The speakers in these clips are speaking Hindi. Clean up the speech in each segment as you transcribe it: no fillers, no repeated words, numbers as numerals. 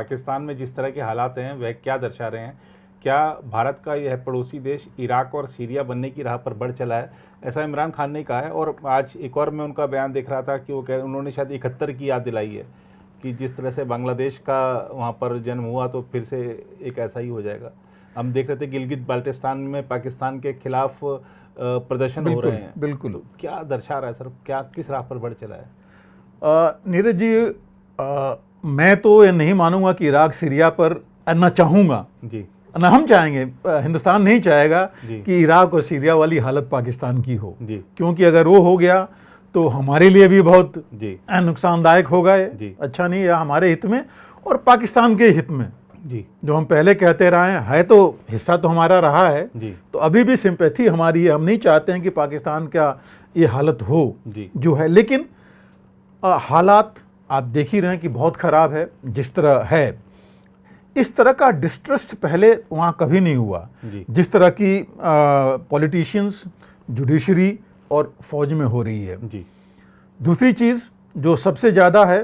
पाकिस्तान में जिस तरह के हालात हैं वह क्या दर्शा रहे हैं? क्या भारत का यह पड़ोसी देश इराक और सीरिया बनने की राह पर बढ़ चला है? ऐसा इमरान खान ने कहा है। और आज एक और मैं उनका बयान देख रहा था कि उन्होंने शायद 71 की याद दिलाई है कि जिस तरह से बांग्लादेश का वहाँ पर जन्म हुआ तो फिर से एक ऐसा ही हो जाएगा। हम देख रहे थे गिलगित बाल्टिस्तान में पाकिस्तान के खिलाफ प्रदर्शन हो रहे हैं। बिल्कुल। तो क्या दर्शा रहा है सर, क्या किस राह पर बढ़ चला है? नीरज जी, मैं तो ये नहीं मानूंगा कि इराक सीरिया पर, न चाहूँगा जी, न हम चाहेंगे, हिंदुस्तान नहीं चाहेगा जी, कि इराक और सीरिया वाली हालत पाकिस्तान की हो जी, क्योंकि अगर वो हो गया तो हमारे लिए भी बहुत जी, नुकसानदायक होगा। जी, अच्छा नहीं है हमारे हित में और पाकिस्तान के हित में। जी, जो हम पहले कहते रहे हैं, है तो हिस्सा तो हमारा रहा है, जी, तो अभी भी सिंपैथी हमारी है। हम नहीं चाहते हैं कि पाकिस्तान का ये हालत हो जी, जो है, लेकिन हालात आप देख ही रहे हैं कि बहुत ख़राब है। जिस तरह है, इस तरह का डिस्ट्रस्ट पहले वहाँ कभी नहीं हुआ जी, जिस तरह की पॉलिटिशियंस, जुडिशरी और फौज में हो रही है। जी, दूसरी चीज़ जो सबसे ज़्यादा है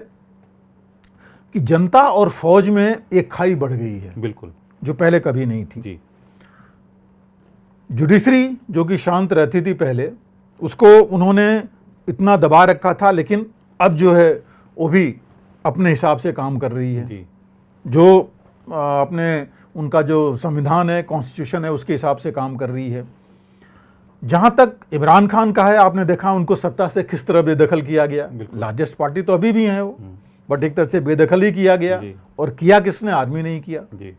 कि जनता और फौज में एक खाई बढ़ गई है, बिल्कुल, जो पहले कभी नहीं थी। जी, जुडिशरी जो कि शांत रहती थी पहले, उसको उन्होंने इतना दबा रखा था, लेकिन अब जो है वो भी अपने हिसाब से काम कर रही है। जी, जो अपने उनका जो संविधान है, कॉन्स्टिट्यूशन है, उसके हिसाब से काम कर रही है। जहाँ तक इमरान खान का है, आपने देखा उनको सत्ता से किस तरह बेदखल किया गया। लार्जेस्ट पार्टी तो अभी भी है वो, बट एक तरह से बेदखल ही किया गया। और किया किसने? आर्मी नहीं किया। जी,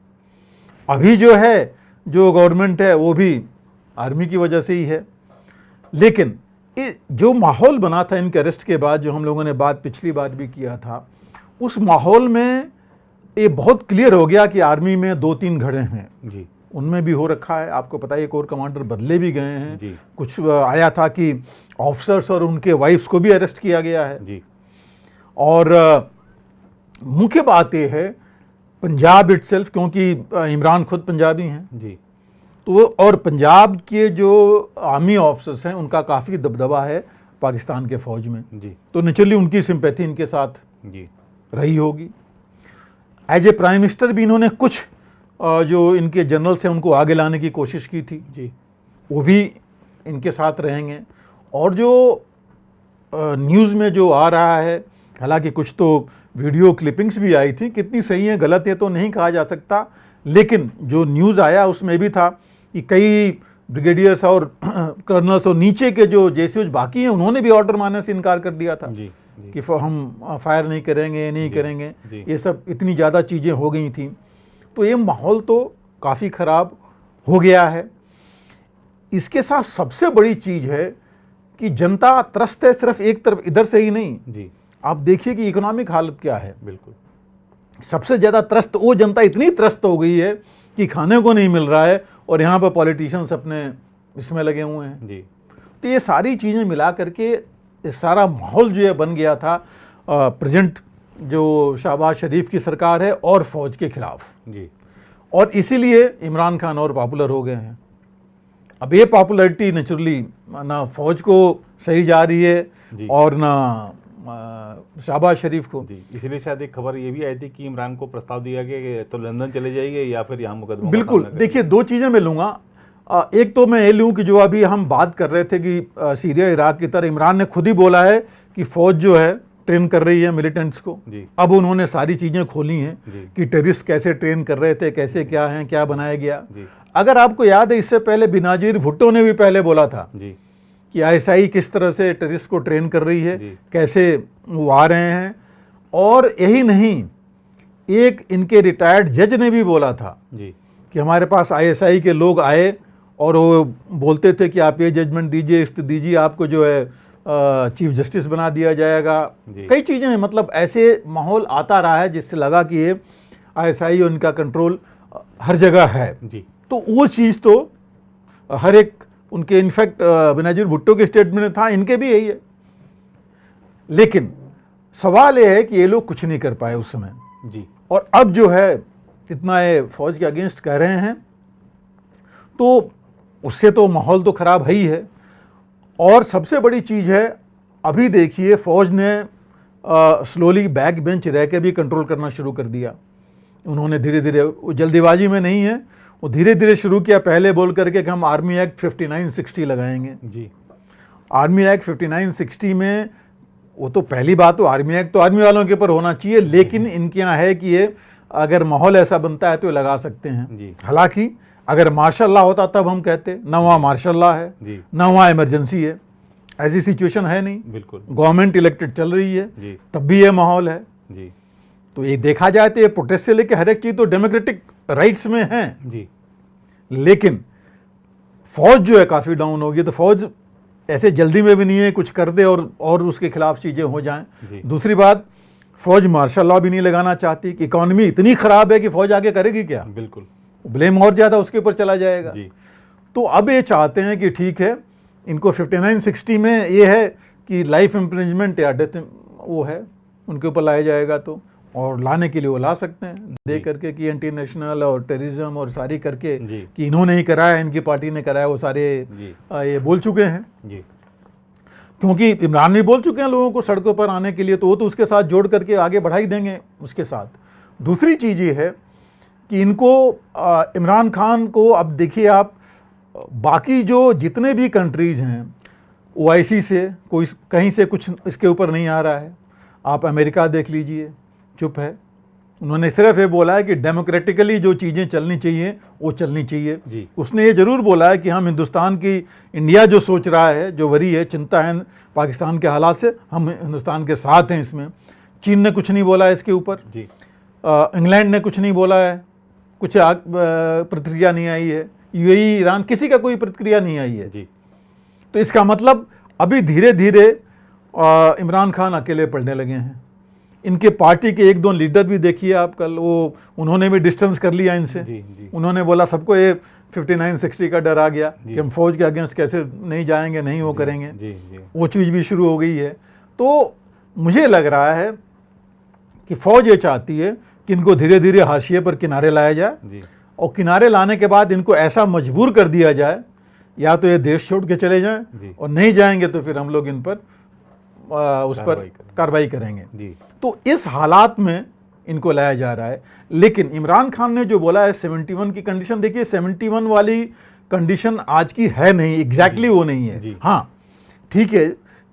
अभी जो है, जो गवर्नमेंट है, वो भी आर्मी की वजह से ही है। लेकिन जो माहौल बना था इनके अरेस्ट के बाद, जो हम लोगों ने बात पिछली बार भी किया था, उस माहौल में ये बहुत क्लियर हो गया कि आर्मी में 2-3 घड़े हैं। जी, उनमें भी हो रखा है। आपको पता है एक और कमांडर बदले भी गए हैं। जी, कुछ आया था कि ऑफिसर्स और उनके वाइफ्स को भी अरेस्ट किया गया है। जी, और मुख्य बात यह है पंजाब इटसेल्फ, क्योंकि इमरान खुद पंजाबी हैं, जी, तो और पंजाब के जो आर्मी ऑफिसर्स हैं उनका काफ़ी दबदबा है पाकिस्तान के फौज में, जी, तो नेचुरली उनकी सिंपैथी इनके साथ जी, रही होगी। एज ए प्राइम मिनिस्टर भी इन्होंने कुछ जो इनके जनरल्स हैं उनको आगे लाने की कोशिश की थी, जी, वो भी इनके साथ रहेंगे। और जो न्यूज़ में जो आ रहा है, हालांकि कुछ तो वीडियो क्लिपिंग्स भी आई थी, कितनी सही है गलत है तो नहीं कहा जा सकता, लेकिन जो न्यूज़ आया उसमें भी था कि कई ब्रिगेडियर्स और कर्नल्स और नीचे के जो जेसीओज बाकी हैं उन्होंने भी ऑर्डर मानने से इनकार कर दिया था। जी, जी, कि हम फायर नहीं करेंगे, नहीं करेंगे। जी, ये सब इतनी ज़्यादा चीज़ें हो गई थी, तो ये माहौल तो काफ़ी ख़राब हो गया है। इसके साथ सबसे बड़ी चीज़ है कि जनता त्रस्त है, सिर्फ एक तरफ इधर से ही नहीं। जी, आप देखिए कि इकोनॉमिक हालत क्या है। बिल्कुल, सबसे ज़्यादा त्रस्त वो जनता इतनी त्रस्त हो गई है कि खाने को नहीं मिल रहा है और यहाँ पर पॉलिटिशियंस अपने इसमें लगे हुए हैं। जी, तो ये सारी चीज़ें मिला करके ये सारा माहौल जो है बन गया था प्रेजेंट जो शहबाज शरीफ की सरकार है और फौज के खिलाफ। जी, और इसीलिए इमरान खान और पॉपुलर हो गए हैं। अब ये पॉपुलैरिटी नेचुरली ना फौज को सही जा रही है और ना शहबाज शरीफ को। जी, इसलिए शायद एक खबर ये भी आई थी कि इमरान को प्रस्ताव दिया गया कि तो लंदन चले जाइए या फिर यहाँ मुकदमा। बिल्कुल, देखिए दो चीज़ें मैं लूँगा। एक तो मैं ये लूँ कि जो अभी हम बात कर रहे थे कि सीरिया इराक की तरह इमरान ने खुद ही बोला है कि फ़ौज जो है ट्रेन कर रही है मिलिटेंट्स को। अब उन्होंने सारी चीज़ें खोली हैं कि टेररिस्ट कैसे ट्रेन कर रहे थे, कैसे क्या हैं, क्या बनाया गया। अगर आपको याद है, इससे पहले बेनज़ीर भुट्टो ने भी पहले बोला था कि आईएसआई किस तरह से टेररिस्ट को ट्रेन कर रही है, कैसे वो आ रहे हैं। और यही नहीं, एक इनके रिटायर्ड जज ने भी बोला था कि हमारे पास आईएसआई के लोग आए और वो बोलते थे कि आप ये जजमेंट दीजिए, इस्त दीजिए, आपको जो है चीफ जस्टिस बना दिया जाएगा। कई चीज़ें हैं, मतलब ऐसे माहौल आता रहा है जिससे लगा कि ये आईएसआई और इनका कंट्रोल हर जगह है। तो वो चीज़ तो हर एक उनके, इनफैक्ट बेनज़ीर भुट्टो के स्टेटमेंट में था, इनके भी यही है। लेकिन सवाल ये है कि ये लोग कुछ नहीं कर पाए उस समय जी। और अब जो है इतना ये फौज के अगेंस्ट कह रहे हैं, तो उससे तो माहौल तो खराब है ही है। और सबसे बड़ी चीज़ है, अभी देखिए फौज ने स्लोली बैक बेंच रह के भी कंट्रोल करना शुरू कर दिया। उन्होंने धीरे धीरे, वो जल्दीबाजी में नहीं है, वो धीरे धीरे शुरू किया, पहले बोल करके कि हम आर्मी एक्ट 5960 लगाएंगे जी। आर्मी एक्ट 5960 में, वो तो पहली बात, तो आर्मी एक्ट तो आर्मी वालों के ऊपर होना चाहिए, लेकिन इनके यहाँ है कि ये अगर माहौल ऐसा बनता है तो ये लगा सकते हैं। हालांकि अगर मार्शल लॉ होता तब हम कहते, ना वहाँ मार्शल लॉ है, ना वहाँ इमरजेंसी है, ऐसी सिचुएशन है नहीं, बिल्कुल गवर्नमेंट इलेक्टेड चल रही है, तब भी ये माहौल है जी। तो ये देखा जाए तो ये प्रोटेस्ट से लेके हर एक चीज तो डेमोक्रेटिक राइट्स में है जी। लेकिन फौज जो है काफी डाउन हो गई, तो फौज ऐसे जल्दी में भी नहीं है कुछ कर दे और उसके खिलाफ चीजें हो जाएं। दूसरी बात, फौज मार्शल लॉ भी नहीं लगाना चाहती कि इकोनॉमी इतनी खराब है कि फौज आगे करेगी क्या, बिल्कुल ब्लेम और ज्यादा उसके ऊपर चला जाएगा जी। तो अब ये चाहते हैं कि ठीक है, इनको 5960 में ये है कि लाइफ इम्प्रिजमेंट या डेथ वो है उनके ऊपर लाया जाएगा, तो और लाने के लिए वो ला सकते हैं दे करके कि एंटी नेशनल और टेररिज्म और सारी करके कि इन्होंने ही कराया, इनकी पार्टी ने कराया, वो सारे ये बोल चुके हैं जी। क्योंकि इमरान भी बोल चुके हैं लोगों को सड़कों पर आने के लिए, तो वो तो उसके साथ जोड़ करके आगे बढ़ा ही देंगे उसके साथ। दूसरी चीज़ ये है कि इनको इमरान खान को, अब देखिए आप, बाकी जो जितने भी कंट्रीज़ हैं OIC से कोई कहीं से कुछ इसके ऊपर नहीं आ रहा है। आप अमेरिका देख लीजिए, चुप है, उन्होंने सिर्फ ये बोला है कि डेमोक्रेटिकली जो चीज़ें चलनी चाहिए वो चलनी चाहिए जी। उसने ये ज़रूर बोला है कि हम हिंदुस्तान की, इंडिया जो सोच रहा है, जो वरी है, चिंता है पाकिस्तान के हालात से, हम हिंदुस्तान के साथ हैं इसमें। चीन ने कुछ नहीं बोला है इसके ऊपर, इंग्लैंड ने कुछ नहीं बोला है, कुछ प्रतिक्रिया नहीं आई है, UAE, ईरान, किसी का कोई प्रतिक्रिया नहीं आई है जी। तो इसका मतलब अभी धीरे धीरे इमरान खान अकेले पड़ने लगे हैं। इनके पार्टी के एक दो लीडर भी देखिए आप, कल वो उन्होंने भी डिस्टेंस कर लिया इनसे जी। उन्होंने बोला, सबको ये 5960 का डर आ गया कि हम फौज के अगेंस्ट कैसे नहीं जाएंगे, नहीं वो करेंगे जी। वो चीज़ भी शुरू हो गई है। तो मुझे लग रहा है कि फौज ये चाहती है कि इनको धीरे धीरे हाशिए पर किनारे लाया जाए और किनारे लाने के बाद इनको ऐसा मजबूर कर दिया जाए, या तो ये देश छोड़ के चले जाएं और नहीं जाएंगे तो फिर हम लोग इन पर उस पर कार्रवाई करेंगे जी। तो इस हालात में इनको लाया जा रहा है। लेकिन इमरान खान ने जो बोला है 71 की कंडीशन, देखिए 71 वाली कंडीशन आज की है नहीं, एग्जैक्टली वो नहीं है। हाँ ठीक है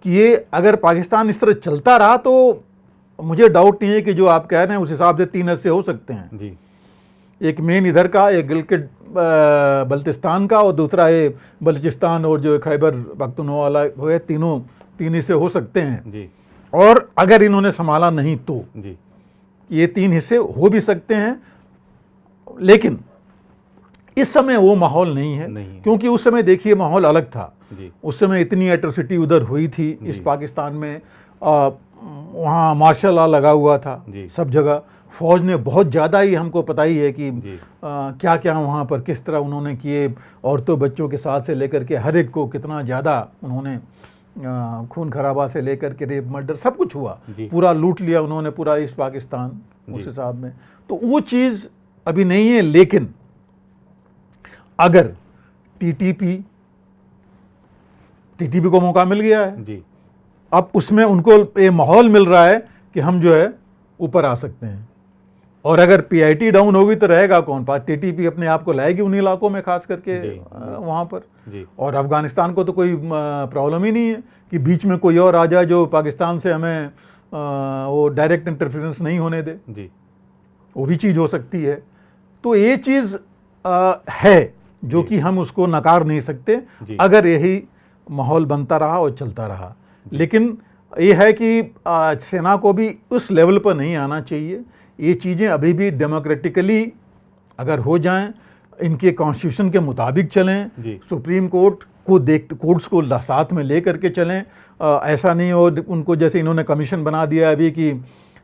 कि ये अगर पाकिस्तान इस तरह चलता रहा तो मुझे डाउट नहीं है कि जो आप कह रहे हैं उस हिसाब से 3 हिस्से हो सकते हैं जी। एक मेन इधर का, एक गिलगित बल्तिस्तान का, और दूसरा है बलूचिस्तान और जो खैबर पख्तूनख्वा वाला है, तीन हिस्से हो सकते हैं जी। और अगर इन्होंने संभाला नहीं तो जी, ये 3 हिस्से हो भी सकते हैं। लेकिन इस समय वो माहौल नहीं है, क्योंकि उस समय देखिए माहौल अलग था जी। उस समय इतनी एट्रोसिटी उधर हुई थी इस पाकिस्तान में, वहाँ मार्शल लॉ लगा हुआ था सब जगह। फौज ने बहुत ज़्यादा ही, हमको पता ही है कि क्या क्या वहाँ पर किस तरह उन्होंने किए, औरतों बच्चों के साथ से लेकर के हर एक को कितना ज़्यादा उन्होंने खून खराबा से लेकर के रेप मर्डर सब कुछ हुआ, पूरा लूट लिया उन्होंने पूरा ईस्ट पाकिस्तान उस हिसाब में। तो वो चीज़ अभी नहीं है। लेकिन अगर टीटीपी को मौका मिल गया है जी, अब उसमें उनको ये माहौल मिल रहा है कि हम जो है ऊपर आ सकते हैं। और अगर PIT डाउन होगी तो रहेगा कौन पास, TTP अपने आप को लाएगी उन इलाकों में खास करके वहाँ पर जी। और अफगानिस्तान को तो कोई प्रॉब्लम ही नहीं है कि बीच में कोई और आ जाए जो पाकिस्तान से हमें वो डायरेक्ट इंटरफेरेंस नहीं होने दे जी, वो भी चीज़ हो सकती है। तो ये चीज़ है जो कि हम उसको नकार नहीं सकते अगर यही माहौल बनता रहा और चलता रहा। लेकिन ये है कि सेना को भी उस लेवल पर नहीं आना चाहिए। ये चीज़ें अभी भी डेमोक्रेटिकली अगर हो जाएं, इनके कॉन्स्टिट्यूशन के मुताबिक चलें, सुप्रीम कोर्ट को कोर्ट्स को साथ में ले करके चलें, ऐसा नहीं हो उनको जैसे इन्होंने कमीशन बना दिया अभी कि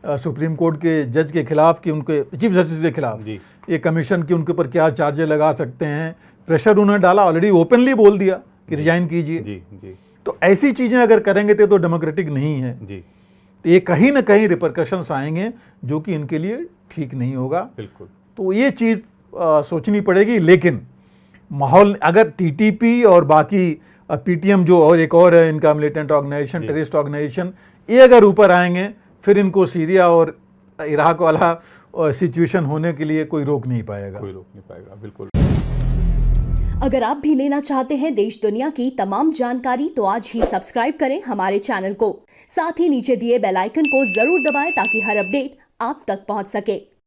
सुप्रीम कोर्ट के जज के खिलाफ, कि उनके चीफ जस्टिस के खिलाफ ये कमीशन की उनके ऊपर क्या चार्जेस लगा सकते हैं, प्रेशर उन्होंने डाला, ऑलरेडी ओपनली बोल दिया कि रिजाइन कीजिए। तो ऐसी चीज़ें अगर करेंगे तो डेमोक्रेटिक नहीं है जी। तो ये कहीं ना कहीं रिपरकशंस आएंगे जो कि इनके लिए ठीक नहीं होगा। बिल्कुल। तो ये चीज़ सोचनी पड़ेगी। लेकिन माहौल अगर TTP और बाकी PTM जो और एक और है इनका मिलिटेंट ऑर्गेनाइजेशन, टेररिस्ट ऑर्गेनाइजेशन, ये अगर ऊपर आएंगे फिर इनको सीरिया और इराक वाला सिचुएशन होने के लिए कोई रोक नहीं पाएगा। बिल्कुल। अगर आप भी लेना चाहते हैं देश दुनिया की तमाम जानकारी तो आज ही सब्सक्राइब करें हमारे चैनल को। साथ ही नीचे दिए बेल आइकन को जरूर दबाएं ताकि हर अपडेट आप तक पहुंच सके।